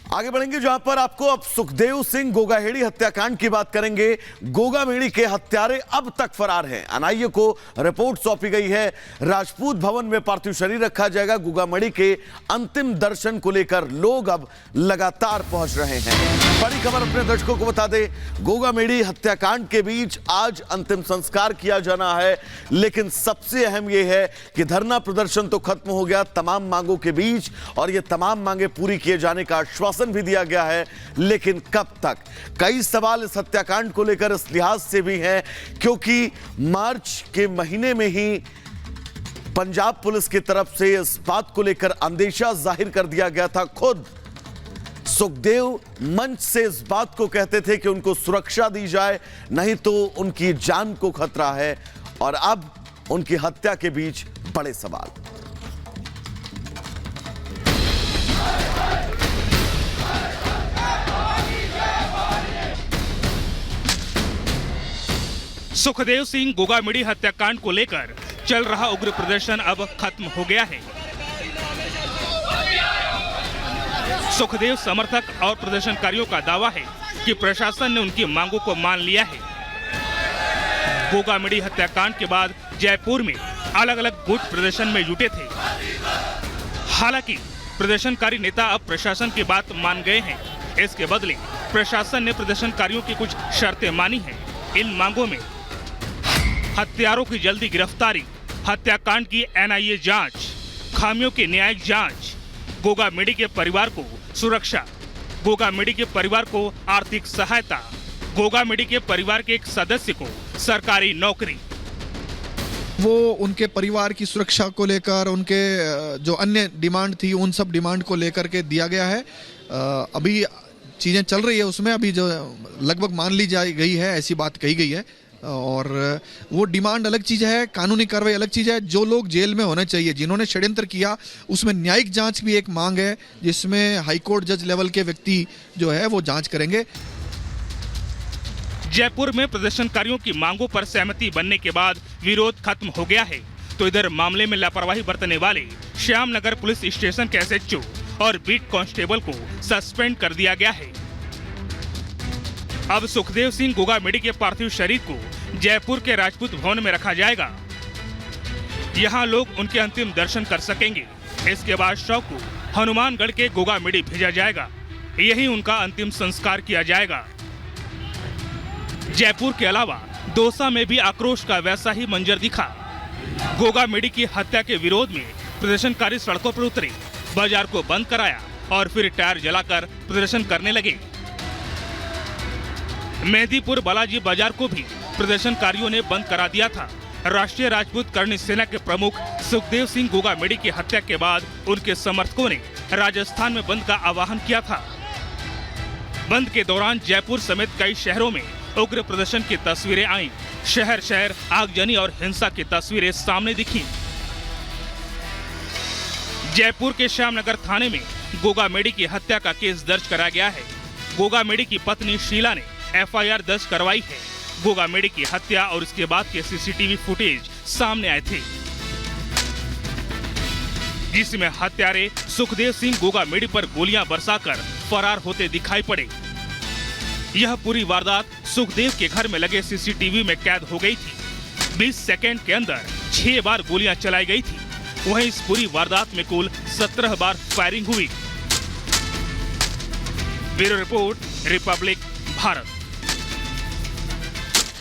आगे बढ़ेंगे जहां पर आपको अब सुखदेव सिंह गोगाहेड़ी हत्याकांड की बात करेंगे। गोगामेड़ी के हत्यारे अब तक फरार हैं। एनआईए को रिपोर्ट सौंपी गई है। राजपूत भवन में पार्थिव शरीर रखा जाएगा। गोगामेड़ी के अंतिम दर्शन को लेकर लोग अब लगातार पहुंच रहे हैं। बड़ी खबर अपने दर्शकों को बता दें, गोगामेड़ी हत्याकांड के बीच आज अंतिम संस्कार किया जाना है, लेकिन सबसे अहम यह है कि धरना प्रदर्शन तो खत्म हो गया तमाम मांगों के बीच, और ये तमाम मांगे पूरी किए जाने का आश्वासन भी दिया गया है, लेकिन कब तक? कई सवाल इस हत्याकांड को लेकर इस लिहाज से भी हैं क्योंकि मार्च के महीने में ही पंजाब पुलिस की तरफ से इस बात को लेकर अंदेशा जाहिर कर दिया गया था। खुद सुखदेव मंच से इस बात को कहते थे कि उनको सुरक्षा दी जाए, नहीं तो उनकी जान को खतरा है। और अब उनकी हत्या के बीच बड़े सवाल। सुखदेव सिंह गोगामेड़ी हत्याकांड को लेकर चल रहा उग्र प्रदर्शन अब खत्म हो गया है। सुखदेव समर्थक और प्रदर्शनकारियों का दावा है कि प्रशासन ने उनकी मांगों को मान लिया है। गोगामेड़ी हत्याकांड के बाद जयपुर में अलग अलग गुट प्रदर्शन में जुटे थे। हालांकि प्रदर्शनकारी नेता अब प्रशासन की बात मान गए हैं। इसके बदले प्रशासन ने प्रदर्शनकारियों की कुछ शर्तें मानी हैं। इन मांगों में हत्यारों की जल्दी गिरफ्तारी, हत्याकांड की एनआईए जांच, खामियों की न्यायिक जांच, गोगामेड़ी के परिवार को सुरक्षा, गोगामेड़ी के परिवार को आर्थिक सहायता, गोगामेड़ी के परिवार के एक सदस्य को सरकारी नौकरी। वो उनके परिवार की सुरक्षा को लेकर उनके जो अन्य डिमांड थी उन सब डिमांड को लेकर के दिया गया है। अभी चीज़ें चल रही है, उसमें अभी जो लगभग मान ली जा गई है ऐसी बात कही गई है। और वो डिमांड अलग चीज़ है, कानूनी कार्रवाई अलग चीज़ है। जो लोग जेल में होने चाहिए, जिन्होंने षड्यंत्र किया, उसमें न्यायिक जांच भी एक मांग है, जिसमें हाईकोर्ट जज लेवल के व्यक्ति जो है वो जांच करेंगे। जयपुर में प्रदर्शनकारियों की मांगों पर सहमति बनने के बाद विरोध खत्म हो गया है, तो इधर मामले में लापरवाही बरतने वाले श्यामनगर पुलिस स्टेशन के एसएचओ और बीट कांस्टेबल को सस्पेंड कर दिया गया है। अब सुखदेव सिंह गोगामेड़ी के पार्थिव शरीर को जयपुर के राजपूत भवन में रखा जाएगा। यहां लोग उनके अंतिम दर्शन कर सकेंगे। इसके बाद शव को हनुमानगढ़ के गोगामेड़ी भेजा जाएगा। यही उनका अंतिम संस्कार किया जाएगा। जयपुर के अलावा दौसा में भी आक्रोश का वैसा ही मंजर दिखा। गोगामेड़ी की हत्या के विरोध में प्रदर्शनकारी सड़कों पर उतरे, बाजार को बंद कराया और फिर टायर जलाकर प्रदर्शन करने लगे। मेहदीपुर बालाजी बाजार को भी प्रदर्शनकारियों ने बंद करा दिया था। राष्ट्रीय राजपूत करणी सेना के प्रमुख सुखदेव सिंह गोगामेड़ी की हत्या के बाद उनके समर्थकों ने राजस्थान में बंद का आह्वान किया था। बंद के दौरान जयपुर समेत कई शहरों में उग्र प्रदर्शन की तस्वीरें आईं। शहर शहर आगजनी और हिंसा की तस्वीरें सामने दिखी। जयपुर के श्यामनगर थाने में गोगामेड़ी की हत्या का केस दर्ज कराया गया है। गोगामेड़ी की पत्नी शीला ने एफआईआर दर्ज करवाई है। गोगामेड़ी की हत्या और इसके बाद के सीसीटीवी फुटेज सामने आए थे, जिसमें हत्यारे सुखदेव सिंह गोगामेड़ी पर गोलियां बरसाकर फरार होते दिखाई पड़े। यह पूरी वारदात सुखदेव के घर में लगे सीसीटीवी में कैद हो गई थी। 20 सेकंड के अंदर 6 बार गोलियां चलाई गई थी। वहीं इस पूरी वारदात में कुल 17 बार फायरिंग हुई। Bureau report, Republic Bharat.